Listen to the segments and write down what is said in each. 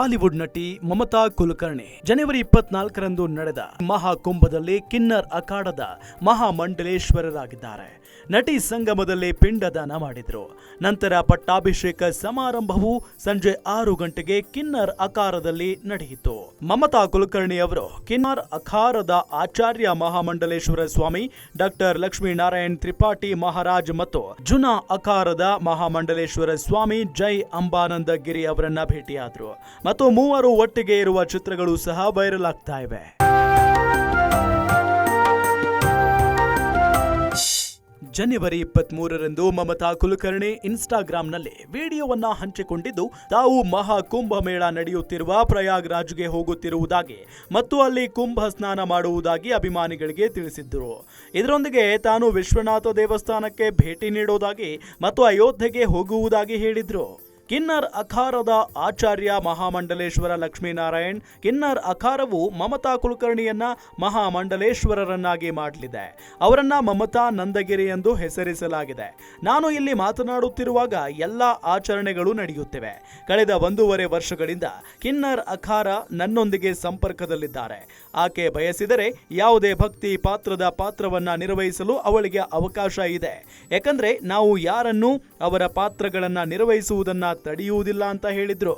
Bollywood ನಟಿ ಮಮತಾ ಕುಲಕರ್ಣಿ ಜನವರಿ 24ರಂದು ನಡೆದ ಮಹಾಕುಂಭದಲ್ಲಿ ಕಿನ್ನರ್ ಅಖಾಡದ ಮಹಾಮಂಡಲೇಶ್ವರರಾಗಿದ್ದಾರೆ. ನಟಿ ಸಂಗಮದಲ್ಲಿ ಪಿಂಡದಾನ ಮಾಡಿದ್ರು. ನಂತರ ಪಟ್ಟಾಭಿಷೇಕ ಸಮಾರಂಭವು ಸಂಜೆ 6 ಗಂಟೆಗೆ ಕಿನ್ನರ್ ಅಖಾರದಲ್ಲಿ ನಡೆಯಿತು. ಮಮತಾ ಕುಲಕರ್ಣಿ ಅವರು ಕಿನ್ನರ್ ಅಖಾರದ ಆಚಾರ್ಯ ಮಹಾಮಂಡಲೇಶ್ವರ ಸ್ವಾಮಿ ಡಾಕ್ಟರ್ ಲಕ್ಷ್ಮೀನಾರಾಯಣ್ ತ್ರಿಪಾಠಿ ಮಹಾರಾಜ್ ಮತ್ತು ಜುನಾ ಅಖಾರದ ಮಹಾಮಂಡಲೇಶ್ವರ ಸ್ವಾಮಿ ಜೈ ಅಂಬಾನಂದ ಗಿರಿ ಅವರನ್ನ ಭೇಟಿಯಾದರು ಮತ್ತು ಮೂವರು ಒಟ್ಟಿಗೆ ಇರುವ ಚಿತ್ರಗಳು ಸಹ ವೈರಲ್ ಆಗ್ತಾ ಇವೆ. ಜನವರಿ 23ರಂದು ಮಮತಾ ಕುಲಕರ್ಣಿ ಇನ್ಸ್ಟಾಗ್ರಾಂನಲ್ಲಿ ವಿಡಿಯೋವನ್ನ ಹಂಚಿಕೊಂಡಿದ್ದು ತಾವು ಮಹಾಕುಂಭ ಮೇಳ ನಡೆಯುತ್ತಿರುವ ಪ್ರಯಾಗ್ರಾಜ್ಗೆ ಹೋಗುತ್ತಿರುವುದಾಗಿ ಮತ್ತು ಅಲ್ಲಿ ಕುಂಭ ಸ್ನಾನ ಮಾಡುವುದಾಗಿ ಅಭಿಮಾನಿಗಳಿಗೆ ತಿಳಿಸಿದ್ದರು. ಇದರೊಂದಿಗೆ ತಾನು ವಿಶ್ವನಾಥ ದೇವಸ್ಥಾನಕ್ಕೆ ಭೇಟಿ ನೀಡುವುದಾಗಿ ಮತ್ತು ಅಯೋಧ್ಯೆಗೆ ಹೋಗುವುದಾಗಿ ಹೇಳಿದ್ರು. ಕಿನ್ನರ್ ಅಖಾರದ ಆಚಾರ್ಯ ಮಹಾಮಂಡಲೇಶ್ವರ ಲಕ್ಷ್ಮೀನಾರಾಯಣ್ ಕಿನ್ನರ್ ಅಖಾರವು ಮಮತಾ ಕುಲಕರ್ಣಿಯನ್ನ ಮಹಾಮಂಡಲೇಶ್ವರರನ್ನಾಗಿ ಮಾಡಲಿದೆ. ಅವರನ್ನ ಮಮತಾ ನಂದಗಿರಿ ಎಂದು ಹೆಸರಿಸಲಾಗಿದೆ. ನಾನು ಇಲ್ಲಿ ಮಾತನಾಡುತ್ತಿರುವಾಗ ಎಲ್ಲ ಆಚರಣೆಗಳು ನಡೆಯುತ್ತಿವೆ. ಕಳೆದ 1.5 ವರ್ಷಗಳಿಂದ ಕಿನ್ನರ್ ಅಖಾರ ನನ್ನೊಂದಿಗೆ ಸಂಪರ್ಕದಲ್ಲಿದ್ದಾರೆ. ಆಕೆ ಬಯಸಿದರೆ ಯಾವುದೇ ಭಕ್ತಿ ಪಾತ್ರದ ಪಾತ್ರವನ್ನ ನಿರ್ವಹಿಸಲು ಅವಳಿಗೆ ಅವಕಾಶ ಇದೆ. ಯಾಕಂದ್ರೆ ನಾವು ಯಾರನ್ನೂ ಅವರ ಪಾತ್ರಗಳನ್ನ ನಿರ್ವಹಿಸುವುದನ್ನ ತಡೆಯುವುದಿಲ್ಲ ಅಂತ ಹೇಳಿದ್ರು.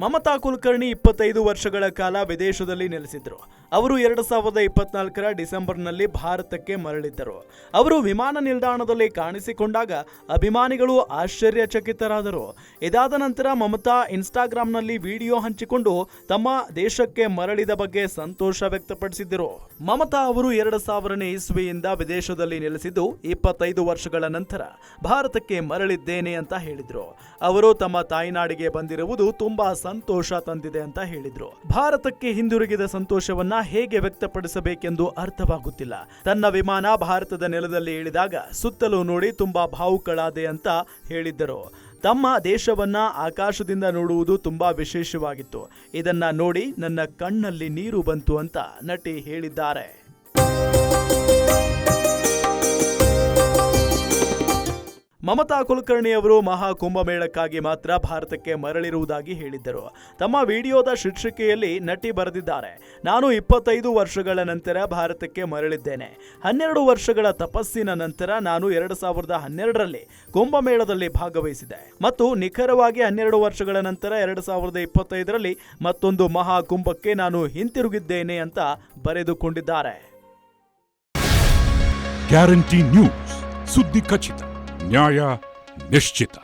ಮಮತಾ ಕುಲಕರ್ಣಿ 25 ವರ್ಷಗಳ ಕಾಲ ವಿದೇಶದಲ್ಲಿ ನೆಲೆಸಿದ್ರು. ಅವರು 2024ರ ಡಿಸೆಂಬರ್ನಲ್ಲಿ ಭಾರತಕ್ಕೆ ಮರಳಿದ್ದರು. ಅವರು ವಿಮಾನ ನಿಲ್ದಾಣದಲ್ಲಿ ಕಾಣಿಸಿಕೊಂಡಾಗ ಅಭಿಮಾನಿಗಳು ಆಶ್ಚರ್ಯಚಕಿತರಾದರು. ಇದಾದ ನಂತರ ಮಮತಾ ಇನ್ಸ್ಟಾಗ್ರಾಂನಲ್ಲಿ ವಿಡಿಯೋ ಹಂಚಿಕೊಂಡು ತಮ್ಮ ದೇಶಕ್ಕೆ ಮರಳಿದ ಬಗ್ಗೆ ಸಂತೋಷ ವ್ಯಕ್ತಪಡಿಸಿದ್ದರು. ಮಮತಾ ಅವರು 2000ನೇ ಇಸ್ವಿಯಿಂದ ವಿದೇಶದಲ್ಲಿ ನೆಲೆಸಿದ್ದು 25 ವರ್ಷಗಳ ನಂತರ ಭಾರತಕ್ಕೆ ಮರಳಿದ್ದೇನೆ ಅಂತ ಹೇಳಿದ್ರು. ಅವರು ತಮ್ಮ ತಾಯ್ನಾಡಿಗೆ ಬಂದಿರುವುದು ತುಂಬಾ ಸಂತೋಷ ತಂದಿದೆ ಅಂತ ಹೇಳಿದ್ರು. ಭಾರತಕ್ಕೆ ಹಿಂದಿರುಗಿದ ಸಂತೋಷವನ್ನ ಹೇಗೆ ವ್ಯಕ್ತಪಡಿಸಬೇಕೆಂದು ಅರ್ಥವಾಗುತ್ತಿಲ್ಲ. ತನ್ನ ವಿಮಾನ ಭಾರತದ ನೆಲದಲ್ಲಿ ಇಳಿದಾಗ ಸುತ್ತಲೂ ನೋಡಿ ತುಂಬಾ ಭಾವುಕಳಾದೆ ಅಂತ ಹೇಳಿದ್ದರು. ತಮ್ಮ ದೇಶವನ್ನ ಆಕಾಶದಿಂದ ನೋಡುವುದು ತುಂಬಾ ವಿಶೇಷವಾಗಿತ್ತು. ಇದನ್ನ ನೋಡಿ ನನ್ನ ಕಣ್ಣಲ್ಲಿ ನೀರು ಬಂತು ಅಂತ ನಟಿ ಹೇಳಿದ್ದಾರೆ. ಮಮತಾ ಕುಲಕರ್ಣಿ ಅವರು ಮಹಾಕುಂಭಮೇಳಕ್ಕಾಗಿ ಮಾತ್ರ ಭಾರತಕ್ಕೆ ಮರಳಿರುವುದಾಗಿ ಹೇಳಿದ್ದರು. ತಮ್ಮ ವಿಡಿಯೋದ ಶೀರ್ಷಿಕೆಯಲ್ಲಿ ನಟಿ ಬರೆದಿದ್ದಾರೆ, ನಾನು 25 ವರ್ಷಗಳ ನಂತರ ಭಾರತಕ್ಕೆ ಮರಳಿದ್ದೇನೆ. 12 ವರ್ಷಗಳ ತಪಸ್ಸಿನ ನಂತರ ನಾನು 2012ರಲ್ಲಿ ಕುಂಭಮೇಳದಲ್ಲಿ ಭಾಗವಹಿಸಿದೆ ಮತ್ತು ನಿಖರವಾಗಿ 12 ವರ್ಷಗಳ ನಂತರ 2025ರಲ್ಲಿ ಮತ್ತೊಂದು ಮಹಾಕುಂಭಕ್ಕೆ ನಾನು ಹಿಂತಿರುಗಿದ್ದೇನೆ ಅಂತ ಬರೆದುಕೊಂಡಿದ್ದಾರೆ. ಗ್ಯಾರಂಟಿ ನ್ಯೂಸ್, ಸುದ್ದಿ ಖಚಿತ, ನ್ಯಾಯ ನಿಶ್ಚಿತ.